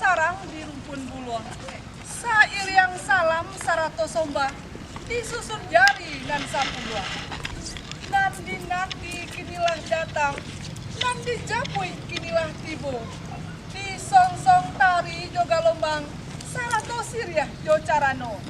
sarang di rumpun buluh. Sair yang salam sarato somba, disusun jari dan sapua. Nandi nati kinilah datang, nandi japui kinilah tibo. Di song-song tari joga lombang, sarato siriah jo carano.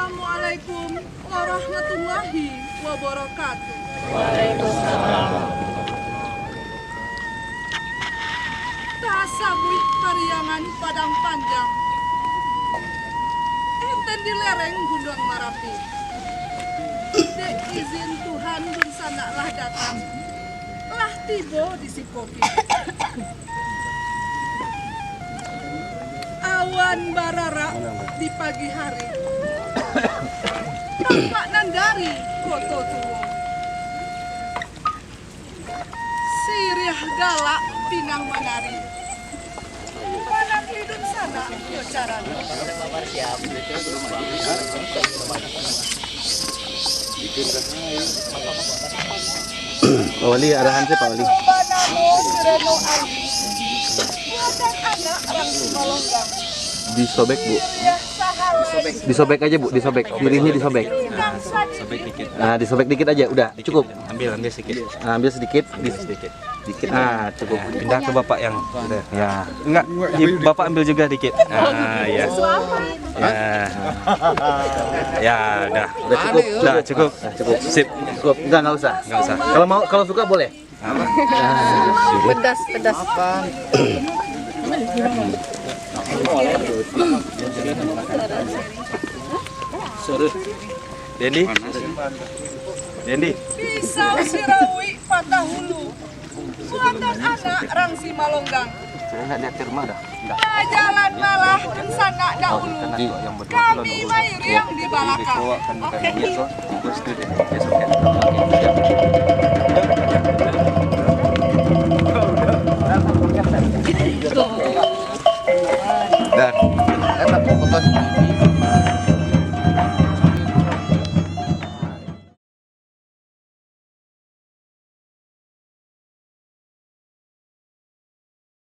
Assalamualaikum warahmatullahi wabarakatuh. Tasabui pariangan padang panjang, enten di lereng Gunung Marapi. Dek izin Tuhan bensanaklah datang, lah tiba di Sipoki. Awan barara di pagi hari, tampak nandari koto tua. Sirih galak pinang menari, panang hidung sana yocaran. Pak Wali, arahan sih Pak Wali. Disobek Bu. Disobek aja Bu, disobek. Pilihnya disobek. Sobek dikit. Nah, disobek dikit aja, udah cukup. Ambil sedikit. Nah, ambil sedikit, Sedikit. dikit. Ah, cukup. Pindah ke bapak yang udah. Ya, Enggak, bapak ambil juga dikit. Ya. Ya, udah. udah cukup. Udah cukup. Cukup. Sip. Cukup. Enggak usah. Enggak usah. Kalau suka boleh. Pedas. Dendi. Pisau sirawi patah hulu, buatan anak rangsi malonggang. Saya enggak lihat firma dah. Enggak. Jalan malah sana dahulu, kami mayuri yang di balakang. Oke. Dan